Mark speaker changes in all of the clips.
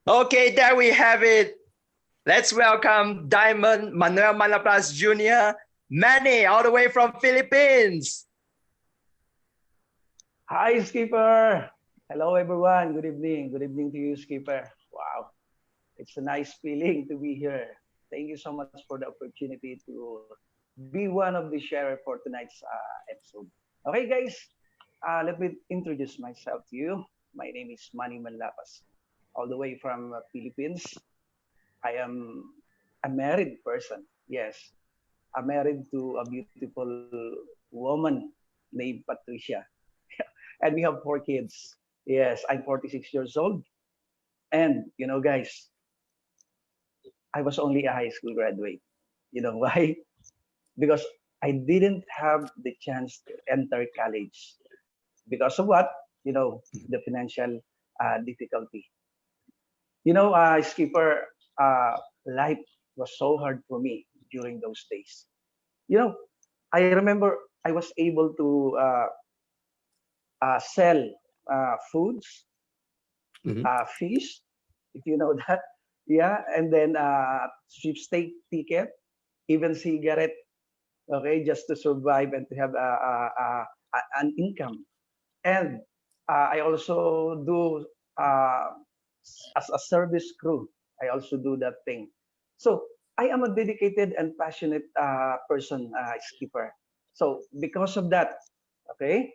Speaker 1: Okay, there we have it. Let's welcome Diamond Manuel Manlapaz Jr., Manny, all the way from Philippines.
Speaker 2: Hi, Skipper. Hello, everyone. Good evening. Good evening to you, Skipper. Wow, it's a nice feeling to be here. Thank you so much for the opportunity to be one of the sharer for tonight's episode. Okay, guys, let me introduce myself to you. My name is Manuel Manlapaz, all the way from Philippines. I am a married person. Yes, I'm married to a beautiful woman named Patricia. And we have 4 kids. Yes, I'm 46 years old. And, guys, I was only a high school graduate. You know why? Because I didn't have the chance to enter college. Because of what? The financial difficulty. Skipper, life was so hard for me during those days. You know, I remember I was able to sell foods,
Speaker 1: Mhm.
Speaker 2: fish, if you know that. Yeah, and then sweepstake ticket, even cigarette, okay, just to survive and to have an income. And I also do as a service crew. I also do that thing. So I am a dedicated and passionate person, skipper. So because of that, okay,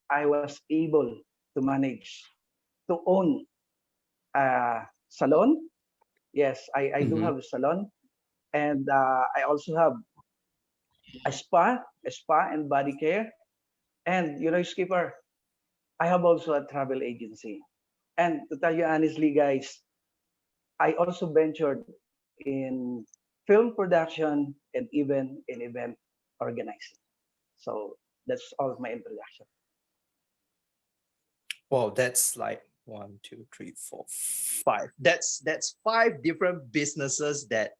Speaker 2: I was able to manage to own a salon. Yes, I do
Speaker 1: Mhm.
Speaker 2: have a salon, and I also have a spa and body care. And skipper, I have also a travel agency. And to tell you honestly, guys, I also ventured in film production and even in event organizing. So that's all my introduction.
Speaker 1: Well, that's like one, two, three, four, five. That's five different businesses that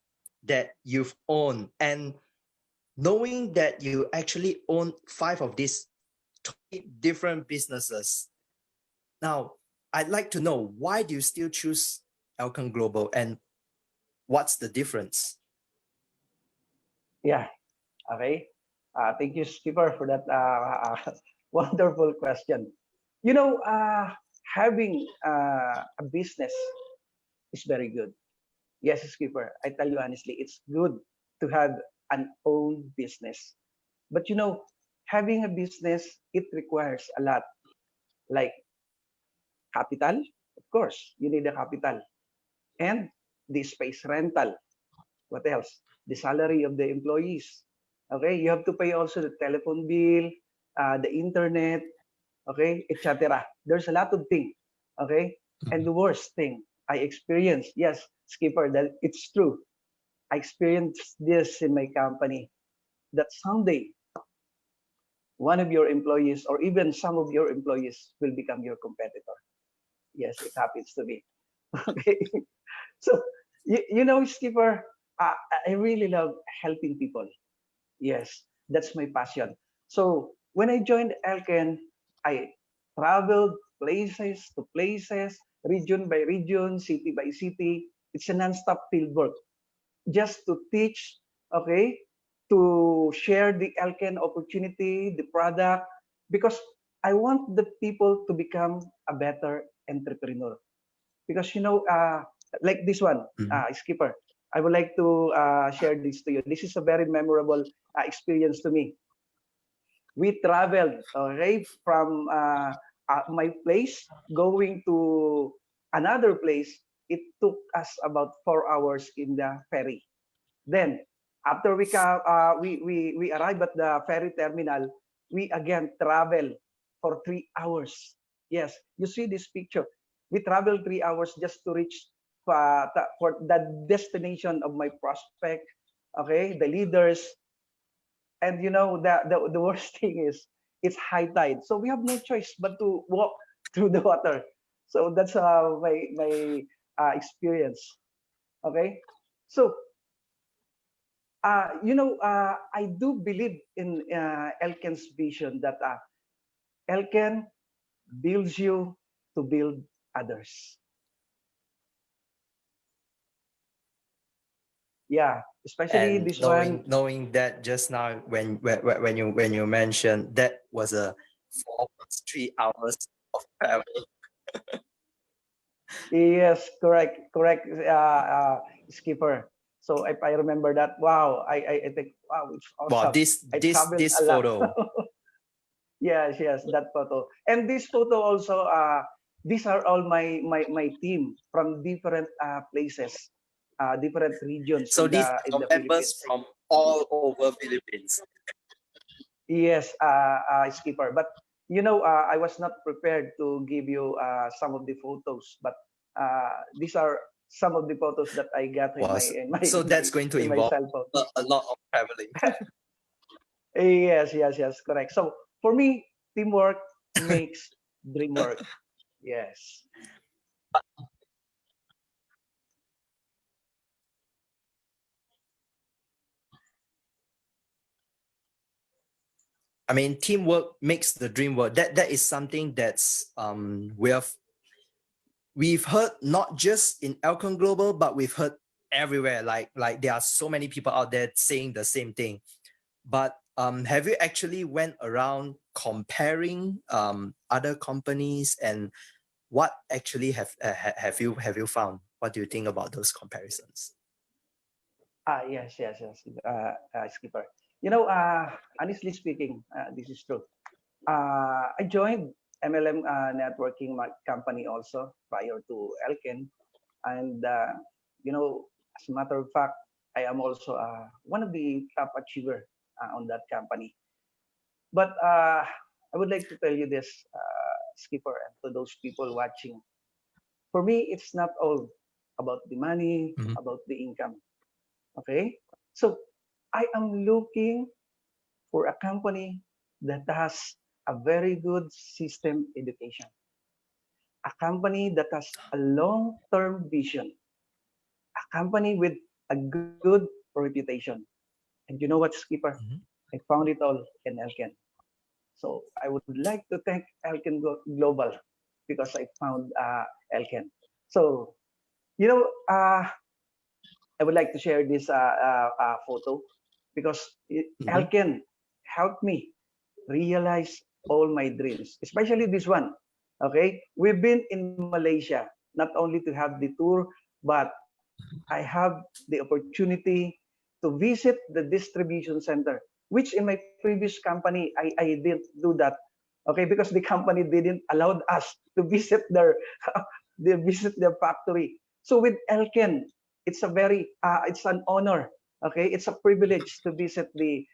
Speaker 1: you've owned, and knowing that you actually own five of these totally different businesses. Now, I'd like to know, why do you still choose Elken Global, and what's the difference?
Speaker 2: Yeah. Okay. Thank you, skipper, for that wonderful question. You know, having a business is very good. Yes, skipper. I tell you honestly, it's good to have an own business. But having a business, it requires a lot, like capital. Of course, you need a capital and the space rental. What else? The salary of the employees. Okay, you have to pay also the telephone bill, the internet, okay, etc. There's a lot of things. Okay, and the worst thing I experienced, yes, skipper, that it's true. I experienced this in my company that someday one of your employees or even some of your employees will become your competitor. Yes, it happens to me. Okay, so skipper, uh, I really love helping people. Yes, that's my passion. So when I joined Elken, I traveled places to places, region by region, city by city. It's a non-stop field work just to teach, okay, to share the Elken opportunity, the product, because I want the people to become a better entrepreneur. Because like this one,
Speaker 1: Mhm.
Speaker 2: skipper, I would like to share this to you. This is a very memorable experience to me. We traveled, okay, from my place going to another place. It took us about 4 hours in the ferry. Then after we arrive at the ferry terminal, we again travel for 3 hours. Yes, you see this picture. We travel 3 hours just to reach for the destination of my prospect. Okay, the leaders, and the worst thing is it's high tide, so we have no choice but to walk through the water. So that's my experience. Okay, so I do believe in Elken's vision that Elken builds you to build others. Yeah, especially
Speaker 1: And
Speaker 2: this one.
Speaker 1: knowing that just now when you mentioned that was a 4 plus 3 hours of travel.
Speaker 2: Yes, correct, skipper. So if I remember that, wow, I think, wow, it's
Speaker 1: Wow,
Speaker 2: awesome. I traveled
Speaker 1: this
Speaker 2: a lot.
Speaker 1: photo.
Speaker 2: Yes, that photo. And this photo also, these are all my team from different places, different regions
Speaker 1: So
Speaker 2: in
Speaker 1: these
Speaker 2: the
Speaker 1: are members
Speaker 2: Philippines.
Speaker 1: from all over Philippines.
Speaker 2: Yes, skipper. But I was not prepared to give you some of the photos, but these are some of the photos that I got in my
Speaker 1: Was so that's going to
Speaker 2: in my
Speaker 1: involve
Speaker 2: cell phone.
Speaker 1: a lot of traveling.
Speaker 2: Yes, correct. So for me, teamwork makes dream work. Yes.
Speaker 1: I mean, teamwork makes the dream work. That is something that's we've heard not just in Elken Global, but we've heard everywhere. Like there are so many people out there saying the same thing. But have you actually went around comparing other companies, and what actually have you found? What do you think about those comparisons?
Speaker 2: Yes. Skipper. Honestly speaking, this is true. I joined MLM networking company also prior to Elken, and as a matter of fact, I am also one of the top achiever on that company. But I would like to tell you this, Skipper, and to those people watching. For me, it's not all about the money,
Speaker 1: Mhm.
Speaker 2: about the income. Okay, so I am looking for a company that has a very good system education, a company that has a long-term vision, a company with a good reputation. And you know what, Skipper?
Speaker 1: Mhm.
Speaker 2: I found it all in Elken. So I would like to thank Elken Global because I found Elken. So, you know, I would like to share this photo because
Speaker 1: Mhm.
Speaker 2: Elken helped me realize all my dreams, especially this one. Okay, we've been in Malaysia not only to have the tour, but I have the opportunity to visit the distribution center, which in my previous company I didn't do that. Okay, because the company didn't allow us to visit their they visit their factory. So with Elken, it's an honor. Okay, it's a privilege to visit the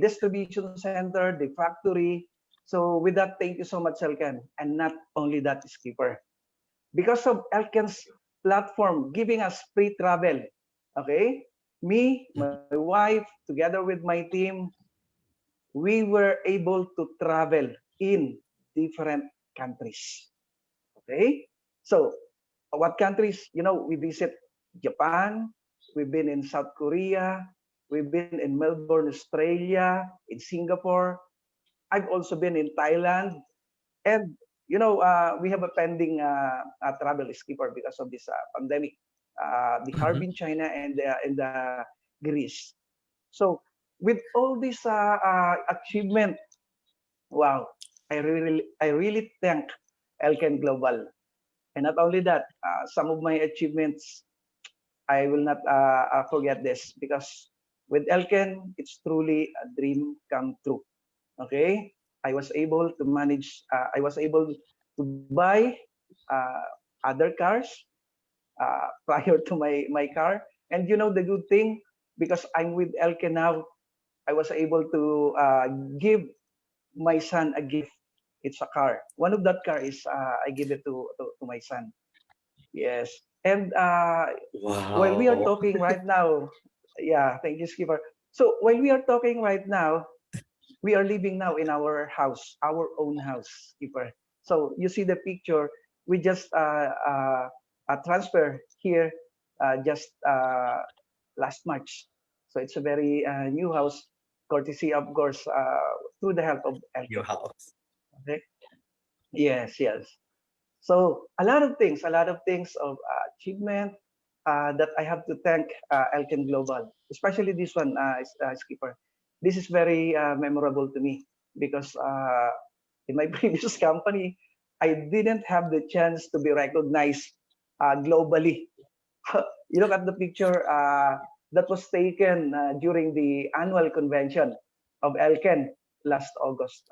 Speaker 2: distribution center, the factory. So with that, thank you so much, Elken. And not only that, Skipper, because of Elken's platform giving us free travel. Okay, me, my
Speaker 1: Mhm.
Speaker 2: wife, together with my team, we were able to travel in different countries. Okay, so what countries? We visit Japan. We've been in South Korea. We've been in Melbourne, Australia, in Singapore. I've also been in Thailand, and we have a pending travel skipper because of this pandemic, the
Speaker 1: Mhm.
Speaker 2: Harbin, China, and Greece. So with all this achievement, wow, I really thank Elken Global. And not only that, some of my achievements, I will not forget this because with Elken, it's truly a dream come true. Okay, I was able to manage. I was able to buy uh, other cars prior to my car. And the good thing, because I'm with Elke now, I was able to give my son a gift. It's a car. One of that car is I give it to my son. Yes. And while we are
Speaker 1: Wow.
Speaker 2: talking right now, yeah, thank you, Skipper. So while we are talking right now, we are living now in our house, our own house, Skipper. So you see the picture. We just transfer here just last March. So it's a very new house, courtesy, of course, through the help of
Speaker 1: New
Speaker 2: Elkin.
Speaker 1: house.
Speaker 2: Okay. Yes. So a lot of things of achievement. that I have to thank Elken Global, especially this one, Skipper. This is very memorable to me because in my previous company, I didn't have the chance to be recognized globally. You look at the picture that was taken during the annual convention of Elken last August,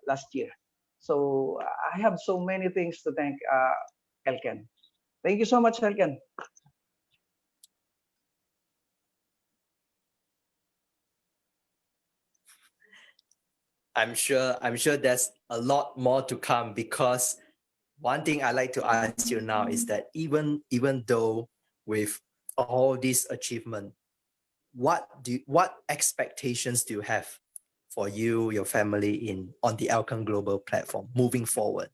Speaker 2: last year. So I have so many things to thank Elken. Thank you so much, Elken.
Speaker 1: I'm sure there's a lot more to come, because one thing I like to ask you now is that even though with all this achievement, what expectations do you have for you, your family in on the Elken Global platform moving forward?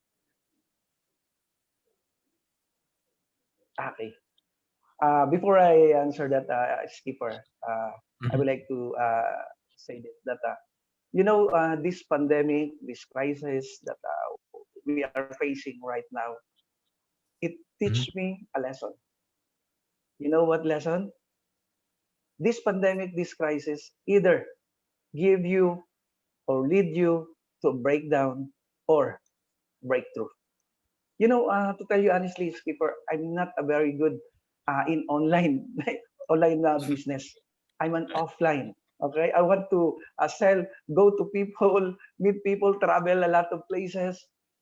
Speaker 2: Okay. Before I answer that, Skipper, I
Speaker 1: Mhm.
Speaker 2: would like to say this, that this pandemic, this crisis that we are facing right now, it teach
Speaker 1: Mhm.
Speaker 2: me a lesson. You know what lesson? This pandemic, this crisis, either give you or lead you to breakdown or breakthrough. To tell you honestly, Skipper, I'm not a very good in online online business. I'm an offline. Okay, I want to sell, go to people, meet people, travel a lot of places.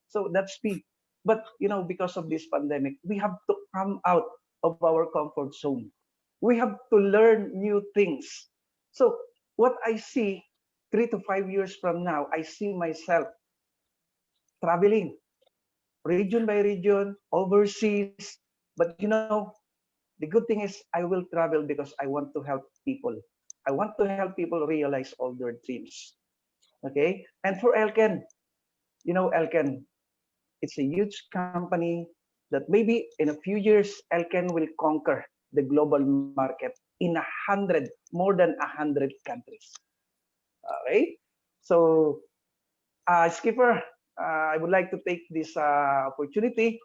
Speaker 2: So that's me. But because of this pandemic, we have to come out of our comfort zone. We have to learn new things. So what I see 3 to 5 years from now, I see myself traveling region by region, overseas. But the good thing is I will travel because I want to help people. I want to help people realize all their dreams. Okay. And for Elken, Elken, it's a huge company that maybe in a few years, Elken will conquer the global market in 100, more than 100 countries. All right. So, Skipper, I would like to take this opportunity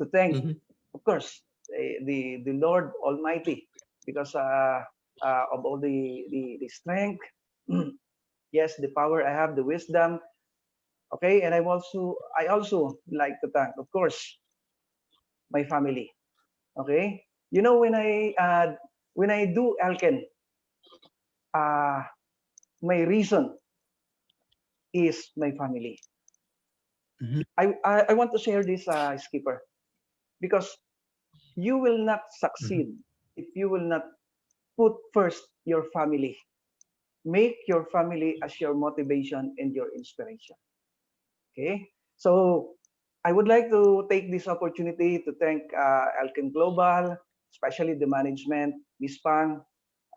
Speaker 2: to thank,
Speaker 1: Mhm.
Speaker 2: of course, the Lord Almighty, because of all the strength, yes, the power I have, the wisdom. Okay, and I also like to thank, of course, my family. Okay, when I do Alken, uh, my reason is my family.
Speaker 1: Mhm.
Speaker 2: I want to share this, Skipper, because you will not
Speaker 1: Mhm.
Speaker 2: succeed if you will not put first your family. Make your family as your motivation and your inspiration. Okay. So I would like to take this opportunity to thank Elken Global, especially the management, Miss Pang,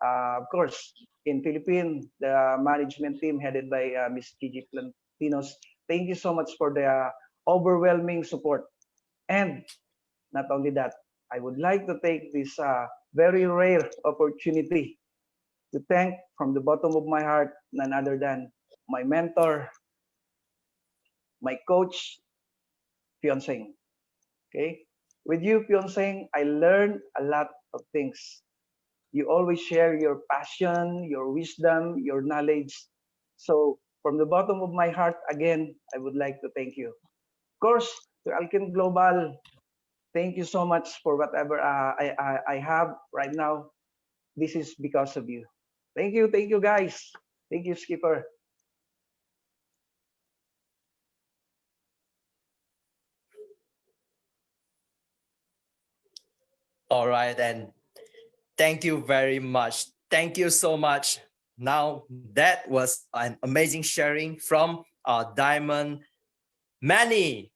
Speaker 2: of course, in Philippines, the management team headed by Miss Gigi Plantinos. Thank you so much for the overwhelming support. And not only that, I would like to take this very rare opportunity to thank from the bottom of my heart none other than my mentor, my coach, Fianceng. Okay? With you, Fianceng, I learned a lot of things. You always share your passion, your wisdom, your knowledge. So, from the bottom of my heart, again, I would like to thank you. Of course, to Alkin Global, thank you so much for whatever I have right now. This is because of you. Thank you, guys. Thank you, Skipper.
Speaker 1: All right, and thank you very much. Thank you so much. Now that was an amazing sharing from our diamond Manny,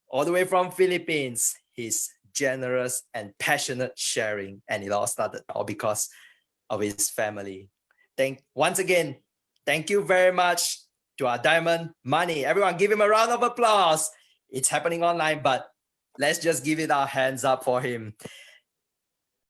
Speaker 1: all the way from Philippines. His generous and passionate sharing, and it all started all because of his family. Once again, thank you very much to our diamond Manny. Everyone, give him a round of applause. It's happening online, but let's just give it our hands up for him.